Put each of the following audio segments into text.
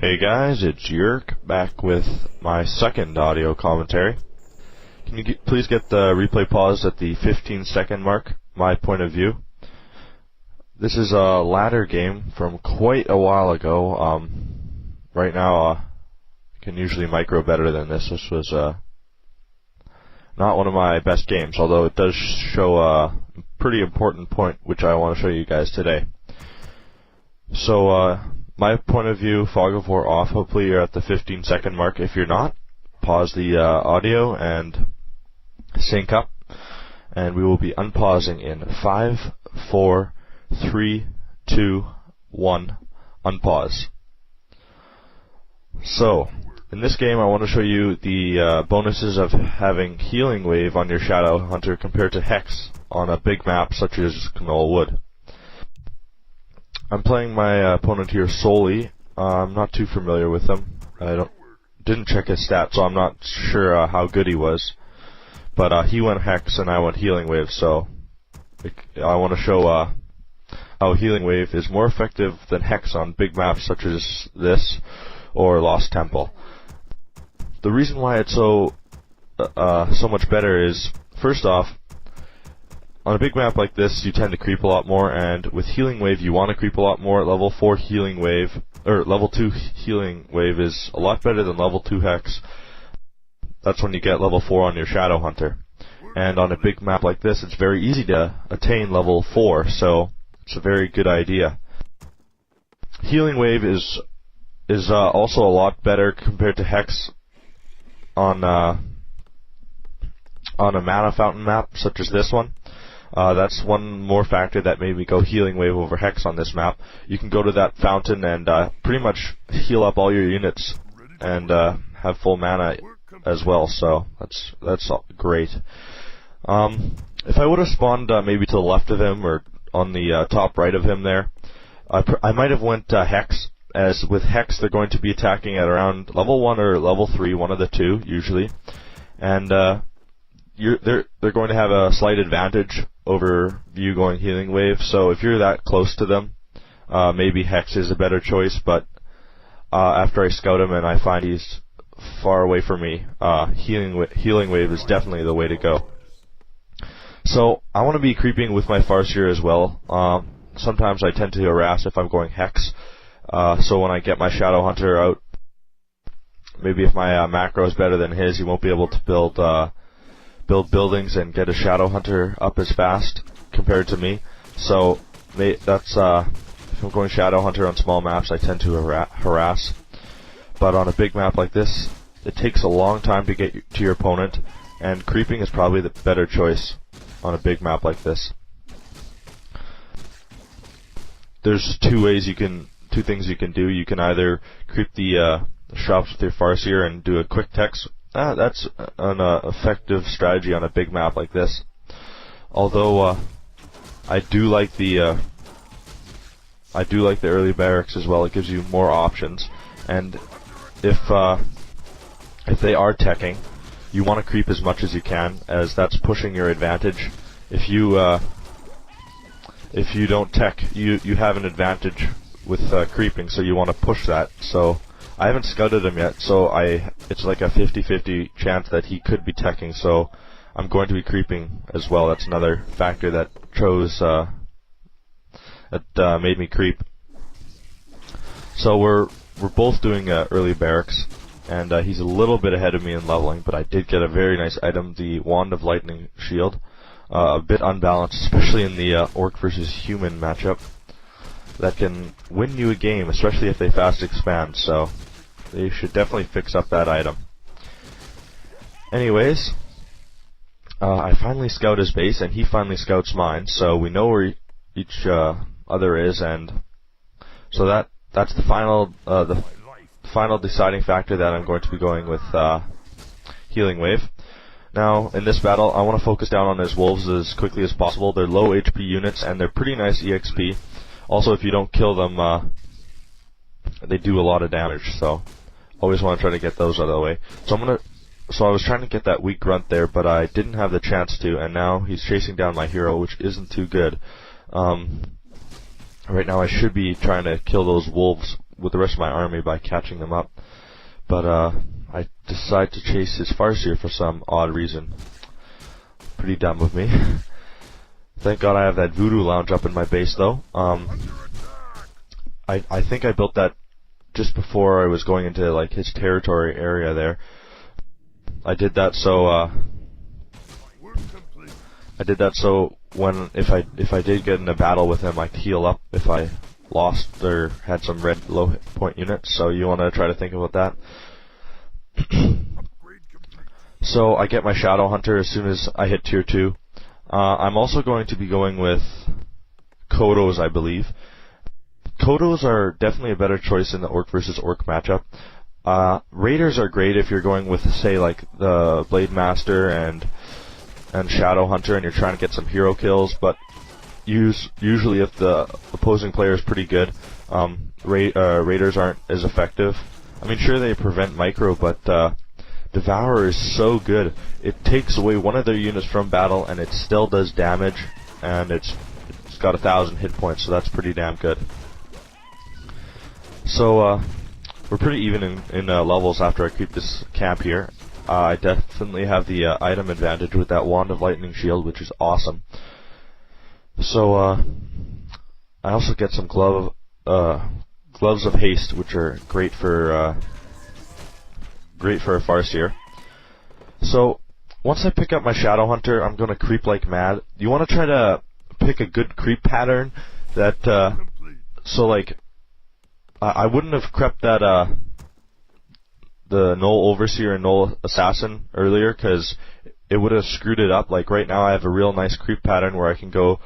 Hey guys, it's Uruk back with my second audio commentary. Can you please get the replay paused at the 15-second mark, my point of view? This is a ladder game from quite a while ago. Right now, I can usually micro better than this. This was not one of my best games, although it does show a pretty important point, which I want to show you guys today. So, my point of view, fog of war off. Hopefully you're at the 15-second mark. If you're not, pause the audio and sync up, and we will be unpausing in 5, 4, 3, 2, 1, unpause. So, in this game I want to show you the bonuses of having Healing Wave on your Shadow Hunter compared to Hex on a big map such as Knoll Wood. I'm playing my opponent here solely. I'm not too familiar with him. Didn't check his stats, so I'm not sure how good he was. But he went Hex and I went Healing Wave, so I want to show how Healing Wave is more effective than Hex on big maps such as this or Lost Temple. The reason why it's so much better is, first off, on a big map like this, you tend to creep a lot more, and with Healing Wave, you want to creep a lot more. Level 4 Healing Wave, or Level 2 Healing Wave is a lot better than Level 2 Hex. That's when you get Level 4 on your Shadow Hunter. And on a big map like this, it's very easy to attain Level 4, so it's a very good idea. Healing Wave is also a lot better compared to Hex on a mana fountain map such as this one. That's one more factor that made me go Healing Wave over Hex on this map. You can go to that fountain and pretty much heal up all your units and have full mana as well, so that's great. If I would have spawned maybe to the left of him or on the top right of him there, I might have went Hex, as with Hex they're going to be attacking at around level 1 or level 3, one of the two usually, and they're going to have a slight advantage over you going Healing Wave. So if you're that close to them, maybe Hex is a better choice. But after I scout him and I find he's far away from me, Healing Wave is definitely the way to go. So I want to be creeping with my Farseer as well. Sometimes I tend to harass if I'm going Hex. So when I get my Shadow Hunter out, maybe if my macro is better than his, he won't be able to build buildings and get a Shadow Hunter up as fast compared to me. So that's if I'm going Shadow Hunter on small maps, I tend to harass. But on a big map like this, it takes a long time to get to your opponent, and creeping is probably the better choice on a big map like this. There's two things you can do. You can either creep the shops with your Farseer and do a quick text. That's an effective strategy on a big map like this. Although I do like the early barracks as well. It gives you more options, and if they are teching, you want to creep as much as you can, as that's pushing your advantage. If you don't tech, you have an advantage with creeping, so you want to push that. So I haven't scouted him yet, so it's like a 50-50 chance that he could be teching, so I'm going to be creeping as well. That's another factor that made me creep. So we're both doing early barracks, and he's a little bit ahead of me in leveling, but I did get a very nice item, the Wand of Lightning Shield. A bit unbalanced, especially in the Orc versus Human matchup. That can win you a game, especially if they fast expand, so they should definitely fix up that item. Anyways, I finally scout his base, and he finally scouts mine, so we know where each other is, and so that's the final deciding factor that I'm going to be going with Healing Wave. Now, in this battle, I want to focus down on his wolves as quickly as possible. They're low HP units, and they're pretty nice EXP. Also, if you don't kill them, they do a lot of damage, so always want to try to get those out of the way. So I was trying to get that weak grunt there, but I didn't have the chance to, and now he's chasing down my hero, which isn't too good. Right now I should be trying to kill those wolves with the rest of my army by catching them up. But I decide to chase his Farseer for some odd reason. Pretty dumb of me. Thank God I have that voodoo lounge up in my base though. I think I built that just before I was going into like his territory area there. I did that so when if I did get in a battle with him, I could heal up if I lost or had some red low hit point units. So you want to try to think about that. So I get my Shadow Hunter as soon as I hit tier 2. I'm also going to be going with kodos, I believe. Kodos are definitely a better choice in the Orc versus Orc matchup. Raiders are great if you're going with, say, like the Blade Master and Shadow Hunter and you're trying to get some hero kills, but usually if the opposing player is pretty good, Raiders aren't as effective. I mean, sure, they prevent micro, but Devourer is so good. It takes away one of their units from battle and it still does damage, and it's got 1,000 hit points, so that's pretty damn good. So we're pretty even in levels after I creep this camp here. I definitely have the item advantage with that Wand of Lightning Shield, which is awesome. So I also get some Gloves of Haste, which are great for a Farseer. So once I pick up my Shadow Hunter, I'm going to creep like mad. You want to try to pick a good creep pattern that so like I wouldn't have crept that the Null Overseer and Null Assassin earlier, because it would have screwed it up. Like right now I have a real nice creep pattern where I can go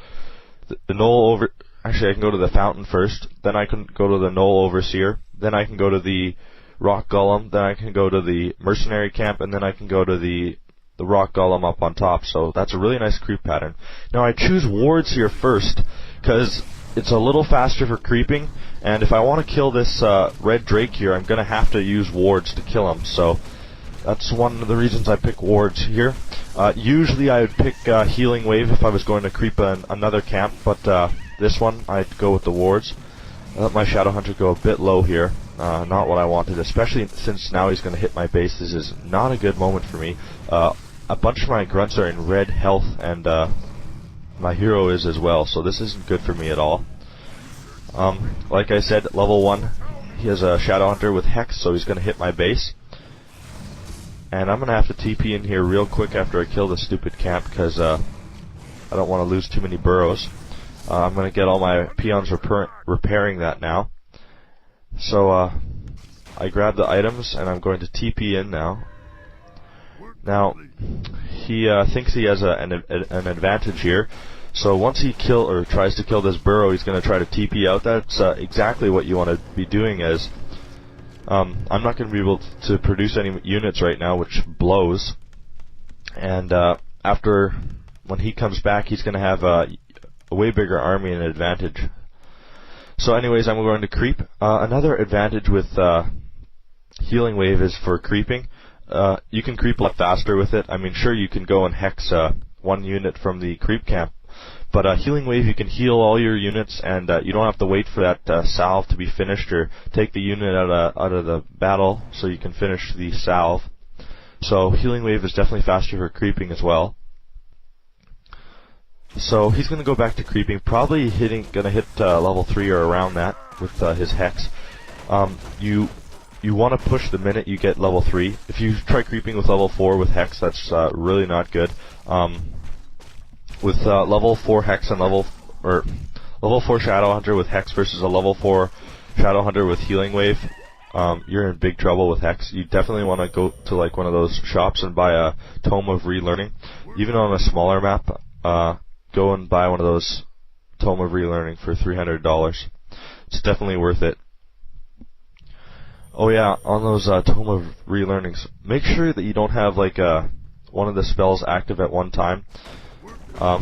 actually I can go to the Fountain first, then I can go to the Null Overseer, then I can go to the Rock Golem, then I can go to the Mercenary Camp, and then I can go to the Rock Golem up on top. So that's a really nice creep pattern. Now I choose wards here first, because it's a little faster for creeping, and if I want to kill this red drake here, I'm going to have to use wards to kill him. So that's one of the reasons I pick wards here. Usually I would pick Healing Wave if I was going to creep another camp, but this one I'd go with the wards. I let my Shadow Hunter go a bit low here. Not what I wanted, especially since now he's going to hit my base. This is not a good moment for me. A bunch of my grunts are in red health, and my hero is as well, so this isn't good for me at all. Like I said, level 1, he has a Shadow Hunter with Hex, so he's going to hit my base. And I'm going to have to TP in here real quick after I kill this stupid camp, because I don't want to lose too many burrows. I'm going to get all my peons repairing that now. So I grab the items, and I'm going to TP in now. Now, he thinks he has an advantage here. So once he tries to kill this burrow, he's going to try to TP out. That's exactly what you want to be doing, as I'm not going to be able to produce any units right now, which blows. And when he comes back, he's going to have a way bigger army and an advantage. So anyways, I'm going to creep. Another advantage with Healing Wave is for creeping. You can creep a lot faster with it. I mean, sure, you can go and hex one unit from the creep camp, but Healing Wave, you can heal all your units, and you don't have to wait for that salve to be finished or take the unit out of the battle so you can finish the salve. So Healing Wave is definitely faster for creeping as well. So he's going to go back to creeping, probably going to hit level 3 or around that with his Hex. You want to push the minute you get level 3. If you try creeping with level 4 with Hex, that's really not good. With level 4 Hex and level 4 Shadow Hunter with Hex versus a level 4 Shadow Hunter with Healing Wave, you're in big trouble with Hex. You definitely want to go to like one of those shops and buy a Tome of Relearning. Even on a smaller map, go and buy one of those Tome of Relearning for $300. It's definitely worth it. Oh yeah, on those Tome of Relearnings, make sure that you don't have like one of the spells active at one time. I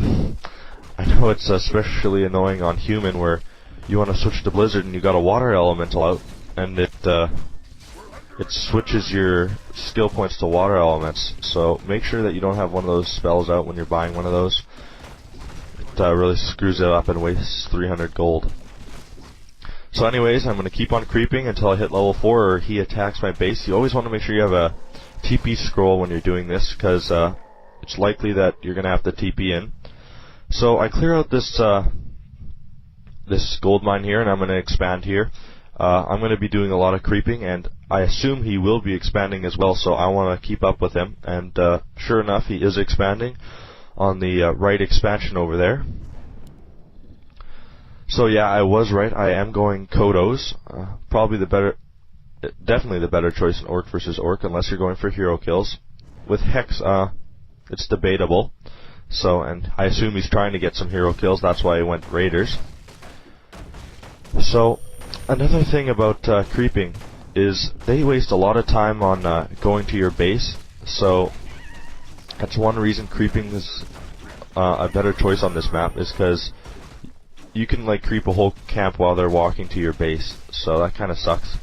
know it's especially annoying on human where you want to switch to Blizzard and you got a water elemental out, and it switches your skill points to water elements. So make sure that you don't have one of those spells out when you're buying one of those. It really screws it up and wastes 300 gold. So anyways, I'm going to keep on creeping until I hit level 4 or he attacks my base. You always want to make sure you have a TP scroll when you're doing this, because it's likely that you're going to have to TP in. So I clear out this this gold mine here, and I'm going to expand here. I'm going to be doing a lot of creeping, and I assume he will be expanding as well, so I want to keep up with him. And sure enough, he is expanding on the right expansion over there. So yeah, I was right. I am going kodos. Definitely the better choice in Orc versus Orc, unless you're going for hero kills. With Hex, it's debatable. So, and I assume he's trying to get some hero kills. That's why he went Raiders. So, another thing about creeping is they waste a lot of time on going to your base. So, that's one reason creeping is a better choice on this map, is because you can like creep a whole camp while they're walking to your base, so that kind of sucks.